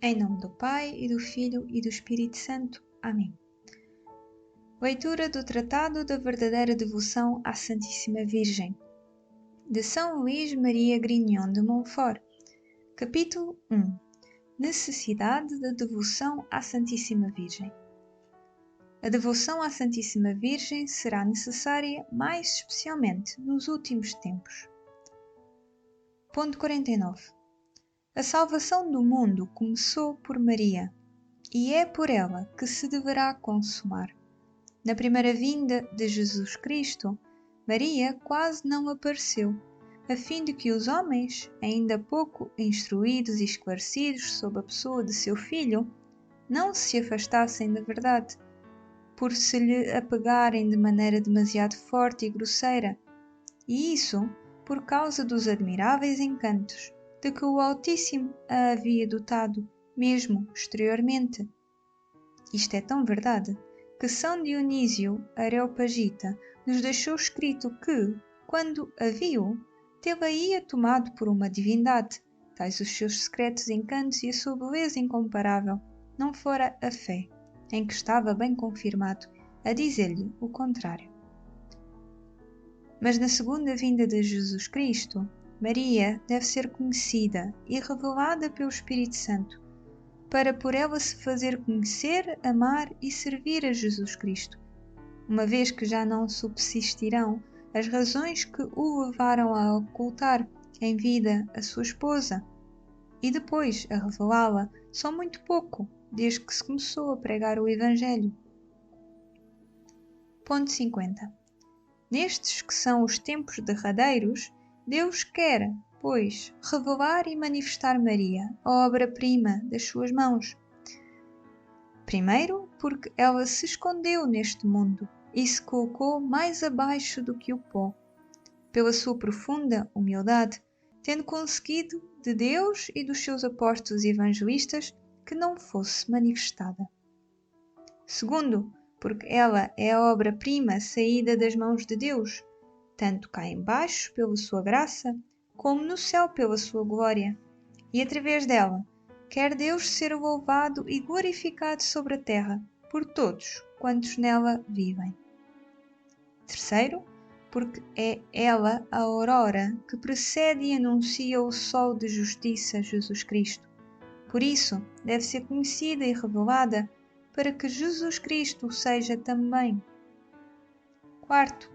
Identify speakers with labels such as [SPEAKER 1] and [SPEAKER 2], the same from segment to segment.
[SPEAKER 1] Em nome do Pai, e do Filho, e do Espírito Santo. Amém. Leitura do Tratado da Verdadeira Devoção à Santíssima Virgem, de São Luís Maria Grignon de Montfort. Capítulo 1. Necessidade da devoção à Santíssima Virgem. A devoção à Santíssima Virgem será necessária mais especialmente nos últimos tempos. Ponto 49. A salvação do mundo começou por Maria, e é por ela que se deverá consumar. Na primeira vinda de Jesus Cristo, Maria quase não apareceu, a fim de que os homens, ainda pouco instruídos e esclarecidos sobre a pessoa de seu filho, não se afastassem da verdade, por se lhe apegarem de maneira demasiado forte e grosseira, e isso por causa dos admiráveis encantos de que o Altíssimo a havia dotado, mesmo exteriormente. Isto é tão verdade que São Dionísio Areopagita nos deixou escrito que, quando a viu, tê-la-ia tomado por uma divindade, tais os seus secretos encantos e a sua beleza incomparável, não fora a fé, em que estava bem confirmado, a dizer-lhe o contrário. Mas na segunda vinda de Jesus Cristo, Maria deve ser conhecida e revelada pelo Espírito Santo, para por ela se fazer conhecer, amar e servir a Jesus Cristo, uma vez que já não subsistirão as razões que o levaram a ocultar em vida a sua esposa, e depois a revelá-la só muito pouco, desde que se começou a pregar o Evangelho. Ponto 50. Nestes que são os tempos derradeiros, Deus quer, pois, revelar e manifestar Maria, a obra-prima das suas mãos. Primeiro, porque ela se escondeu neste mundo e se colocou mais abaixo do que o pó, pela sua profunda humildade, tendo conseguido de Deus e dos seus apóstolos e evangelistas que não fosse manifestada. Segundo, porque ela é a obra-prima saída das mãos de Deus, tanto cá embaixo pela sua graça, como no céu pela sua glória, e através dela quer Deus ser louvado e glorificado sobre a terra por todos quantos nela vivem. Terceiro, porque é ela a aurora que precede e anuncia o sol de justiça, Jesus Cristo. Por isso, deve ser conhecida e revelada para que Jesus Cristo seja também. Quarto,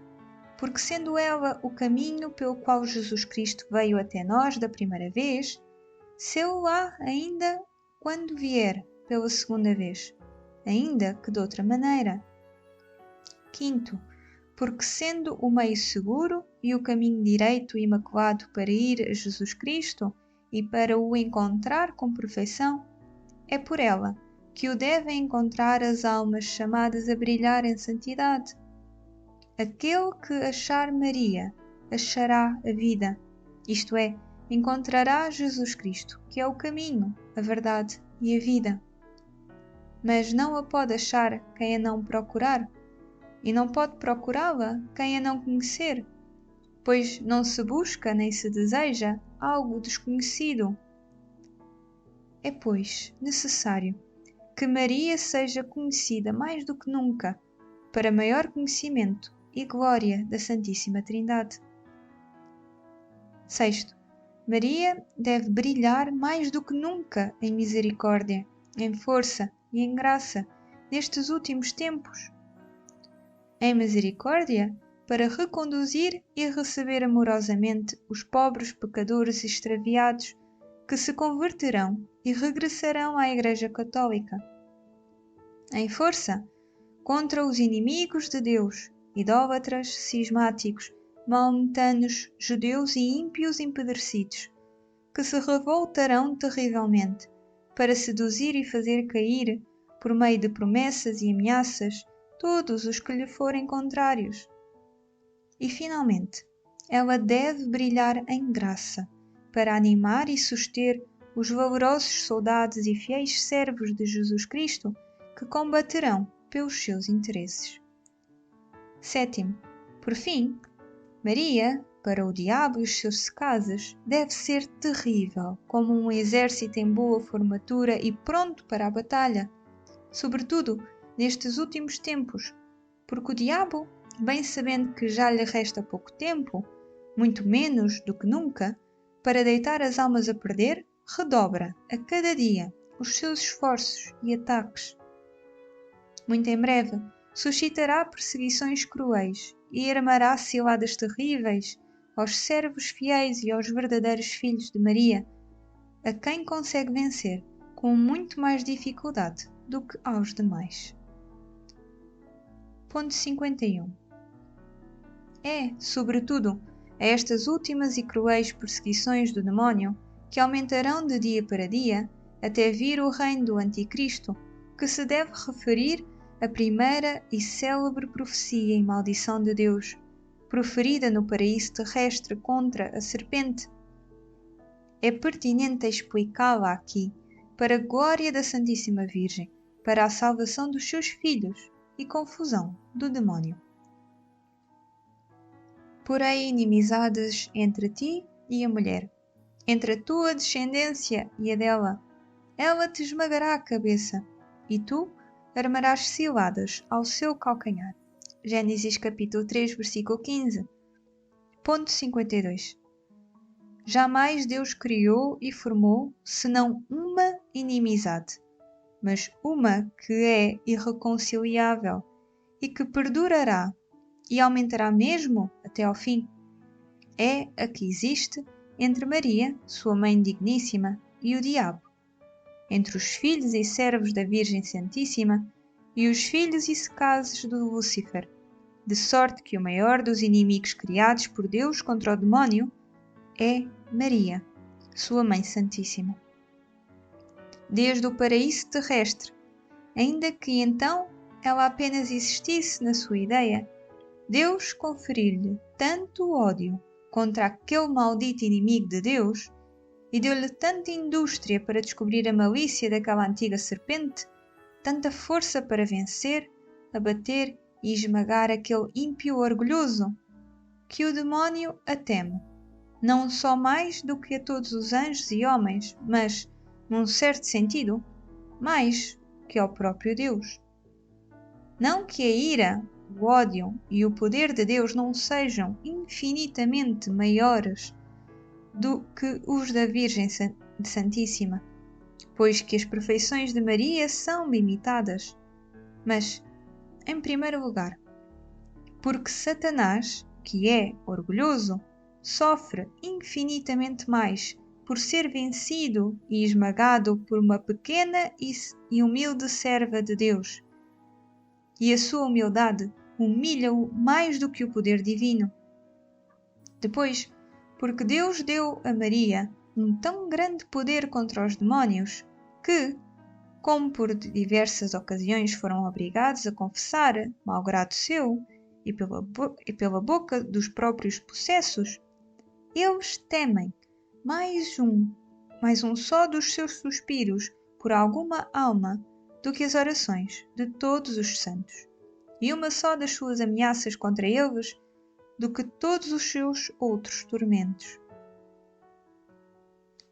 [SPEAKER 1] porque sendo ela o caminho pelo qual Jesus Cristo veio até nós da primeira vez, sê-lo-á ainda quando vier pela segunda vez, ainda que de outra maneira. Quinto, porque sendo o meio seguro e o caminho direito e imaculado para ir a Jesus Cristo e para o encontrar com perfeição, é por ela que o devem encontrar as almas chamadas a brilhar em santidade. Aquele que achar Maria, achará a vida, isto é, encontrará Jesus Cristo, que é o caminho, a verdade e a vida. Mas não a pode achar quem a não procurar, e não pode procurá-la quem a não conhecer, pois não se busca nem se deseja algo desconhecido. É, pois, necessário que Maria seja conhecida mais do que nunca, para maior conhecimento e glória da Santíssima Trindade. Sexto, Maria deve brilhar mais do que nunca em misericórdia, em força e em graça nestes últimos tempos. Em misericórdia, para reconduzir e receber amorosamente os pobres pecadores extraviados que se converterão e regressarão à Igreja Católica. Em força, contra os inimigos de Deus, idólatras, cismáticos, maometanos, judeus e ímpios empedernidos, que se revoltarão terrivelmente, para seduzir e fazer cair, por meio de promessas e ameaças, todos os que lhe forem contrários. E, finalmente, ela deve brilhar em graça, para animar e suster os valorosos soldados e fiéis servos de Jesus Cristo que combaterão pelos seus interesses. Sétimo, por fim, Maria para o diabo e os seus secazes deve ser terrível, como um exército em boa formatura e pronto para a batalha, sobretudo nestes últimos tempos, porque o diabo, bem sabendo que já lhe resta pouco tempo, muito menos do que nunca, para deitar as almas a perder, redobra a cada dia os seus esforços e ataques. Muito em breve, suscitará perseguições cruéis e armará ciladas terríveis aos servos fiéis e aos verdadeiros filhos de Maria, a quem consegue vencer com muito mais dificuldade do que aos demais. Ponto 51. É, sobretudo, a estas últimas e cruéis perseguições do demónio, que aumentarão de dia para dia, até vir o reino do Anticristo, que se deve referir a primeira e célebre profecia e maldição de Deus, proferida no paraíso terrestre contra a serpente. É pertinente explicá-la aqui, para a glória da Santíssima Virgem, para a salvação dos seus filhos e confusão do demónio. Porém, inimizades entre ti e a mulher, entre a tua descendência e a dela. Ela te esmagará a cabeça, e tu armarás ciladas ao seu calcanhar. Gênesis capítulo 3, versículo 15. Ponto 52. Jamais Deus criou e formou senão uma inimizade, mas uma que é irreconciliável e que perdurará e aumentará mesmo até ao fim. É a que existe entre Maria, sua mãe digníssima, e o diabo, entre os filhos e servos da Virgem Santíssima e os filhos e secazes do Lúcifer, de sorte que o maior dos inimigos criados por Deus contra o demónio é Maria, sua Mãe Santíssima. Desde o paraíso terrestre, ainda que então ela apenas existisse na sua ideia, Deus conferiu-lhe tanto ódio contra aquele maldito inimigo de Deus e deu-lhe tanta indústria para descobrir a malícia daquela antiga serpente, tanta força para vencer, abater e esmagar aquele ímpio orgulhoso, que o demónio a teme, não só mais do que a todos os anjos e homens, mas, num certo sentido, mais que ao próprio Deus. Não que a ira, o ódio e o poder de Deus não sejam infinitamente maiores do que os da Virgem Santíssima, pois que as perfeições de Maria são limitadas, mas, em primeiro lugar, porque Satanás, que é orgulhoso, sofre infinitamente mais por ser vencido e esmagado por uma pequena e humilde serva de Deus, e a sua humildade humilha-o mais do que o poder divino. Depois, porque Deus deu a Maria um tão grande poder contra os demónios que, como por diversas ocasiões foram obrigados a confessar, malgrado seu, e pela boca dos próprios possessos, eles temem mais um só dos seus suspiros por alguma alma do que as orações de todos os santos, e uma só das suas ameaças contra eles do que todos os seus outros tormentos.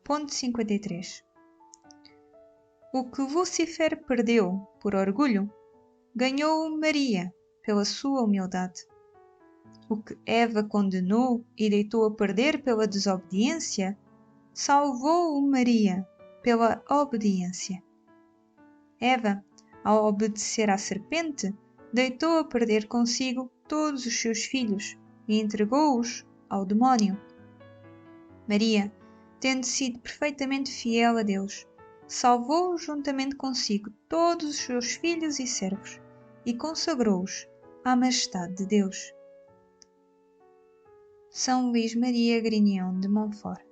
[SPEAKER 1] Ponto 53. O que Lúcifer perdeu por orgulho, ganhou Maria pela sua humildade. O que Eva condenou e deitou a perder pela desobediência, salvou Maria pela obediência. Eva, ao obedecer à serpente, deitou a perder consigo todos os seus filhos e entregou-os ao demónio. Maria, tendo sido perfeitamente fiel a Deus, salvou juntamente consigo todos os seus filhos e servos e consagrou-os à majestade de Deus. São Luís Maria Grignion de Montfort.